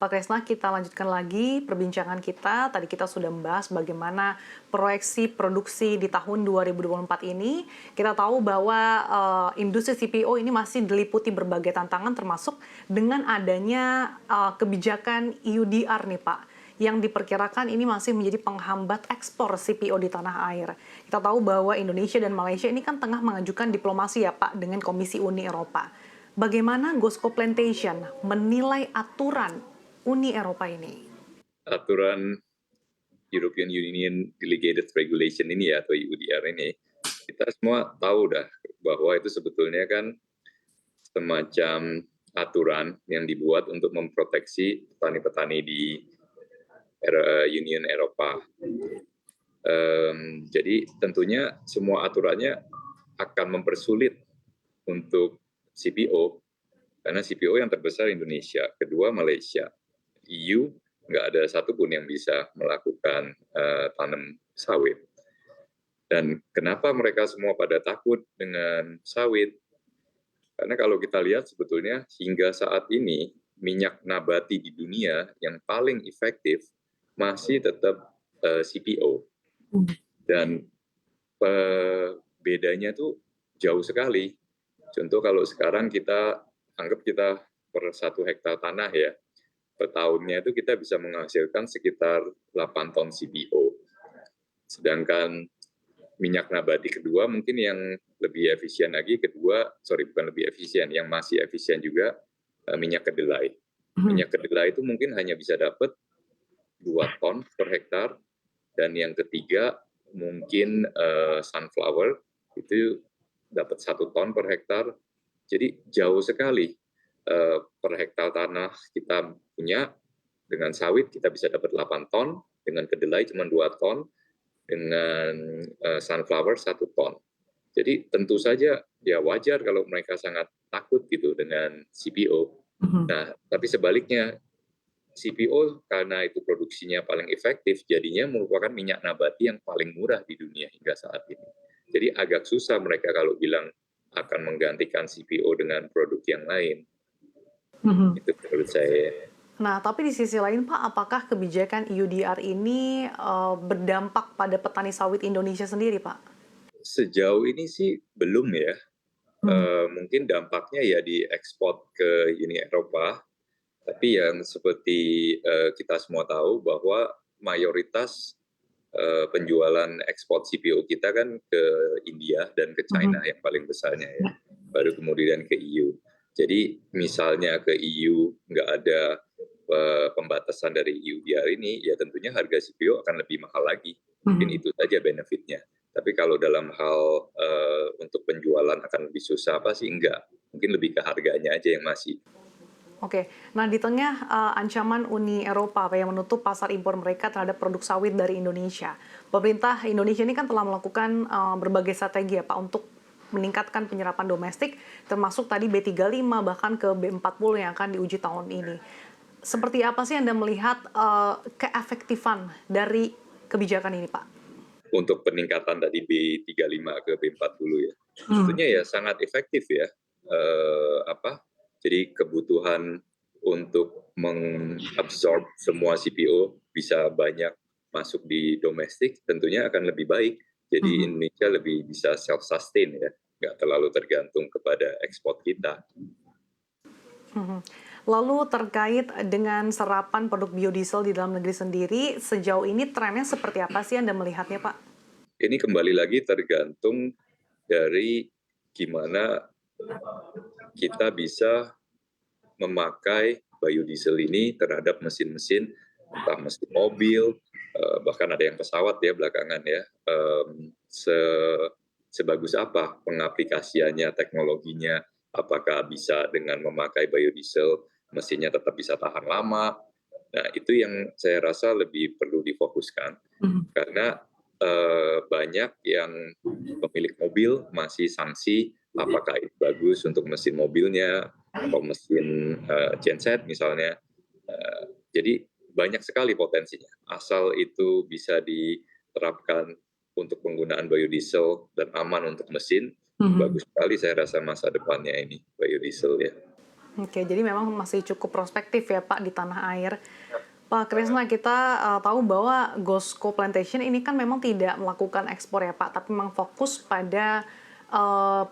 Pak Kresna, kita lanjutkan lagi perbincangan kita. Tadi kita sudah membahas bagaimana proyeksi produksi di tahun 2024 ini. Kita tahu bahwa industri CPO ini masih diliputi berbagai tantangan, termasuk dengan adanya kebijakan EUDR nih Pak, yang diperkirakan ini masih menjadi penghambat ekspor CPO di tanah air. Kita tahu bahwa Indonesia dan Malaysia ini kan tengah mengajukan diplomasi ya Pak dengan Komisi Uni Eropa. Bagaimana Gosco Plantation menilai aturan Uni Eropa ini? Aturan European Union Delegated Regulation ini ya, atau EUDR ini, kita semua tahu dah bahwa itu sebetulnya kan semacam aturan yang dibuat untuk memproteksi petani-petani di Union Eropa. Jadi tentunya semua aturannya akan mempersulit untuk CPO, karena CPO yang terbesar Indonesia, kedua Malaysia, EU nggak ada satupun yang bisa melakukan tanam sawit. Dan kenapa mereka semua pada takut dengan sawit? Karena kalau kita lihat sebetulnya hingga saat ini minyak nabati di dunia yang paling efektif masih tetap CPO. Dan bedanya tuh jauh sekali. Contoh kalau sekarang kita anggap kita per 1 hektar tanah ya, per tahunnya itu kita bisa menghasilkan sekitar 8 ton CPO. Sedangkan minyak nabati kedua mungkin yang lebih efisien lagi, bukan lebih efisien, yang masih efisien juga minyak kedelai. Minyak kedelai itu mungkin hanya bisa dapat 2 ton per hektar, dan yang ketiga mungkin sunflower itu dapat 1 ton per hektar. Jadi jauh sekali per hektar tanah kita punya, dengan sawit kita bisa dapat 8 ton, dengan kedelai cuma 2 ton, dengan sunflower 1 ton. Jadi tentu saja ya wajar kalau mereka sangat takut gitu dengan CPO. Nah, tapi sebaliknya CPO karena itu produksinya paling efektif, jadinya merupakan minyak nabati yang paling murah di dunia hingga saat ini. Jadi agak susah mereka kalau bilang akan menggantikan CPO dengan produk yang lain. Itu menurut saya. Nah, tapi di sisi lain Pak, apakah kebijakan EUDR ini berdampak pada petani sawit Indonesia sendiri Pak? Sejauh ini sih belum ya. Mungkin dampaknya ya di ekspor ke Uni Eropa, tapi yang seperti kita semua tahu bahwa mayoritas penjualan ekspor CPO kita kan ke India dan ke China yang paling besarnya ya, baru kemudian ke EU. Jadi misalnya ke EU nggak ada pembatasan dari EUDR ini, ya tentunya harga CPO akan lebih mahal lagi. Mungkin itu saja benefitnya. Tapi kalau dalam hal untuk penjualan akan lebih susah apa sih? Enggak. Mungkin lebih ke harganya aja yang masih. Oke, nah di tengah ancaman Uni Eropa yang menutup pasar impor mereka terhadap produk sawit dari Indonesia, pemerintah Indonesia ini kan telah melakukan berbagai strategi ya Pak untuk meningkatkan penyerapan domestik, termasuk tadi B35 bahkan ke B40 yang akan diuji tahun ini. Seperti apa sih Anda melihat keefektifan dari kebijakan ini Pak? Untuk peningkatan dari B35 ke B40 ya, sebetulnya ya sangat efektif ya. Jadi kebutuhan untuk mengabsorb semua CPO bisa banyak masuk di domestik, tentunya akan lebih baik. Jadi Indonesia lebih bisa self-sustain ya, nggak terlalu tergantung kepada ekspor kita. Lalu terkait dengan serapan produk biodiesel di dalam negeri sendiri, sejauh ini trennya seperti apa sih Anda melihatnya Pak? Ini kembali lagi tergantung dari gimana kita bisa memakai biodiesel ini terhadap mesin-mesin, entah mesin mobil, bahkan ada yang pesawat ya belakangan ya. Sebagus apa pengaplikasiannya, teknologinya, apakah bisa dengan memakai biodiesel mesinnya tetap bisa tahan lama. Nah, itu yang saya rasa lebih perlu difokuskan. Karena banyak yang pemilik mobil masih sanksi apakah itu bagus untuk mesin mobilnya atau mesin genset misalnya. Jadi banyak sekali potensinya. Asal itu bisa diterapkan untuk penggunaan biodiesel dan aman untuk mesin, bagus sekali saya rasa masa depannya ini biodiesel ya. Oke, jadi memang masih cukup prospektif ya Pak di tanah air. Pak Krisna, kita tahu bahwa Gosco Plantation ini kan memang tidak melakukan ekspor ya Pak, tapi memang fokus pada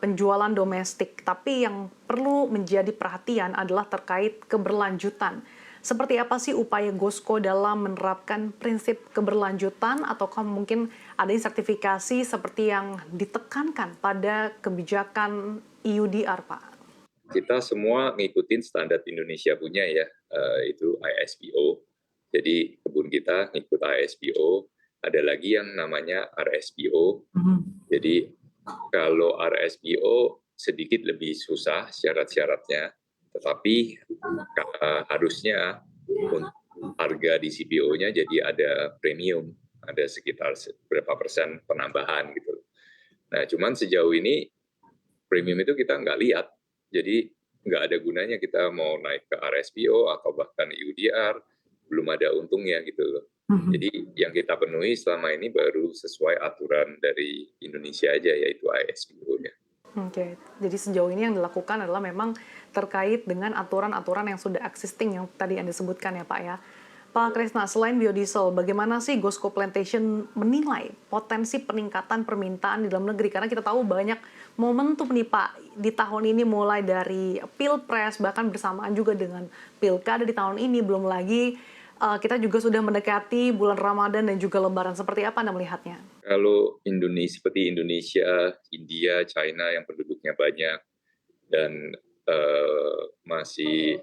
penjualan domestik. Tapi yang perlu menjadi perhatian adalah terkait keberlanjutan. Seperti apa sih upaya Gosco dalam menerapkan prinsip keberlanjutan, ataukah mungkin ada sertifikasi seperti yang ditekankan pada kebijakan EUDR, Pak? Kita semua ngikutin standar Indonesia punya ya, itu ISPO. Jadi kebun kita ngikut ISPO. Ada lagi yang namanya RSPO. Jadi kalau RSPO sedikit lebih susah syarat-syaratnya, tetapi harusnya untuk harga di CPO-nya jadi ada premium, ada sekitar berapa persen penambahan gitu. Nah, cuman sejauh ini premium itu kita nggak lihat, jadi nggak ada gunanya kita mau naik ke RSPO atau bahkan EUDR, belum ada untungnya gitu loh. Jadi yang kita penuhi selama ini baru sesuai aturan dari Indonesia aja, yaitu ISPO-nya. Oke, jadi sejauh ini yang dilakukan adalah memang terkait dengan aturan-aturan yang sudah existing yang tadi Anda sebutkan ya Pak ya. Pak Krisna, selain biodiesel, bagaimana sih Gosco Plantation menilai potensi peningkatan permintaan di dalam negeri? Karena kita tahu banyak momentum nih Pak di tahun ini, mulai dari Pilpres, bahkan bersamaan juga dengan Pilkada di tahun ini, belum lagi kita juga sudah mendekati bulan Ramadan dan juga Lebaran. Seperti apa Anda melihatnya? Kalau Indonesia seperti Indonesia, India, China yang penduduknya banyak dan masih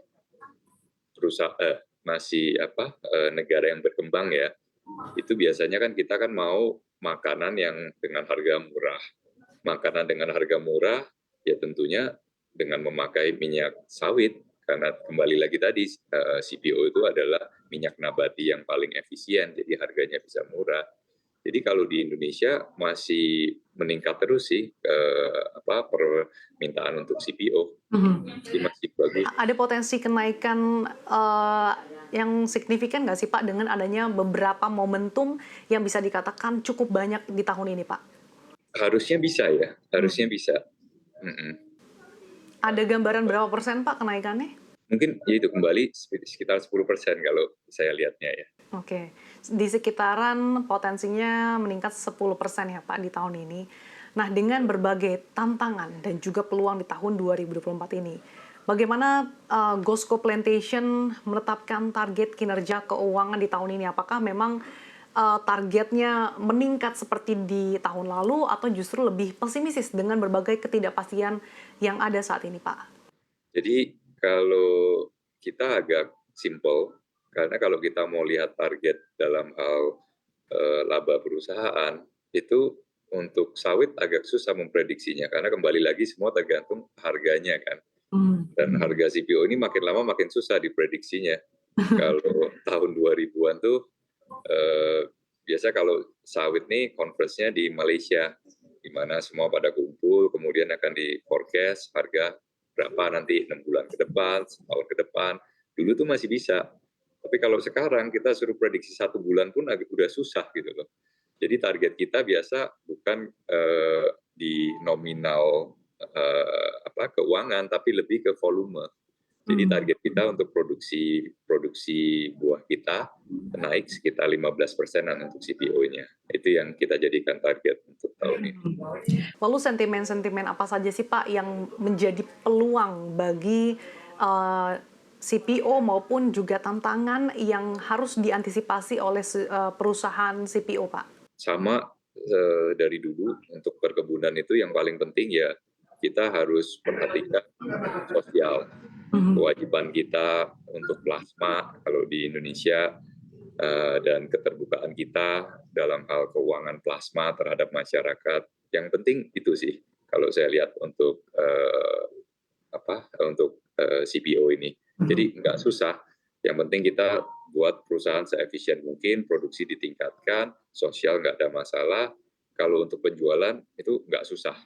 negara yang berkembang ya, itu biasanya kan kita kan mau makanan yang dengan harga murah. Makanan dengan harga murah ya tentunya dengan memakai minyak sawit, karena kembali lagi tadi CPO itu adalah minyak nabati yang paling efisien, jadi harganya bisa murah. Jadi kalau di Indonesia masih meningkat terus sih permintaan untuk CPO, jadi masih bagus. Ada potensi kenaikan yang signifikan nggak sih Pak dengan adanya beberapa momentum yang bisa dikatakan cukup banyak di tahun ini Pak? Harusnya bisa ya, harusnya bisa. Ada gambaran berapa persen Pak kenaikannya? Mungkin ya itu kembali sekitar 10% kalau saya lihatnya ya. Oke, di sekitaran potensinya meningkat 10% ya Pak di tahun ini. Nah, dengan berbagai tantangan dan juga peluang di tahun 2024 ini, bagaimana Gosco Plantation menetapkan target kinerja keuangan di tahun ini? Apakah memang targetnya meningkat seperti di tahun lalu atau justru lebih pesimis dengan berbagai ketidakpastian yang ada saat ini, Pak? Jadi kalau kita agak simple, karena kalau kita mau lihat target dalam hal laba perusahaan, itu untuk sawit agak susah memprediksinya, karena kembali lagi semua tergantung harganya kan. Dan harga CPO ini makin lama makin susah diprediksinya. Kalau tahun 2000-an tuh biasa kalau sawit nih converse-nya di Malaysia, di mana semua pada kumpul, kemudian akan di forecast harga berapa nanti 6 bulan ke depan, setahun ke depan. Dulu tuh masih bisa. Tapi kalau sekarang kita suruh prediksi 1 bulan pun agak udah susah gitu loh. Jadi target kita biasa bukan di nominal keuangan, tapi lebih ke volume. Jadi target kita untuk produksi buah kita naik sekitar 15% untuk CPO-nya. Itu yang kita jadikan target untuk tahun ini. Lalu sentimen-sentimen apa saja sih Pak yang menjadi peluang bagi CPO maupun juga tantangan yang harus diantisipasi oleh perusahaan CPO, Pak? Sama dari dulu untuk perkebunan itu yang paling penting ya kita harus perhatikan sosial. Kewajiban kita untuk plasma kalau di Indonesia dan keterbukaan kita dalam hal keuangan plasma terhadap masyarakat. Yang penting itu sih kalau saya lihat untuk CPO ini. Jadi nggak susah. Yang penting kita buat perusahaan seefisien mungkin, produksi ditingkatkan, sosial nggak ada masalah. Kalau untuk penjualan itu nggak susah.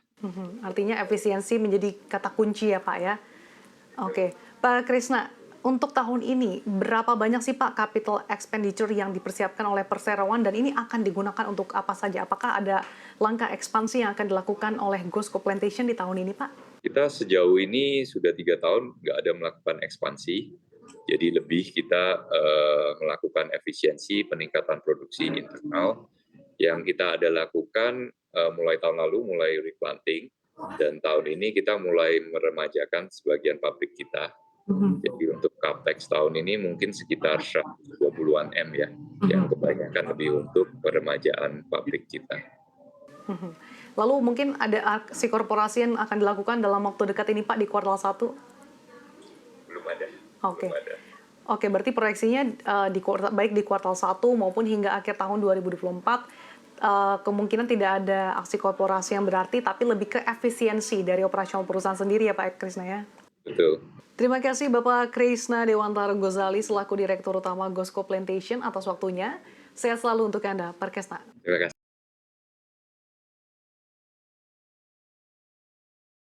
Artinya efisiensi menjadi kata kunci ya Pak ya. Oke, Pak Krisna, untuk tahun ini berapa banyak sih Pak capital expenditure yang dipersiapkan oleh perseroan dan ini akan digunakan untuk apa saja? Apakah ada langkah ekspansi yang akan dilakukan oleh Gosco Plantation di tahun ini Pak? Kita sejauh ini sudah 3 tahun nggak ada melakukan ekspansi, jadi lebih kita melakukan efisiensi peningkatan produksi internal. Yang kita ada lakukan mulai tahun lalu, mulai replanting, dan tahun ini kita mulai meremajakan sebagian pabrik kita. Jadi untuk capex tahun ini mungkin sekitar 120-an M ya, yang kebanyakan lebih untuk peremajaan pabrik kita. Lalu mungkin ada aksi korporasi yang akan dilakukan dalam waktu dekat ini Pak di kuartal 1? Belum ada. Oke. Belum ada. Oke, berarti proyeksinya baik di kuartal 1 maupun hingga akhir tahun 2024 kemungkinan tidak ada aksi korporasi yang berarti, tapi lebih ke efisiensi dari operasional perusahaan sendiri ya Pak Krisna ya? Betul. Terima kasih Bapak Krisna Dewantara Gozali selaku Direktur Utama Gosco Plantation atas waktunya. Sehat selalu untuk Anda, Pak Krisna. Terima kasih.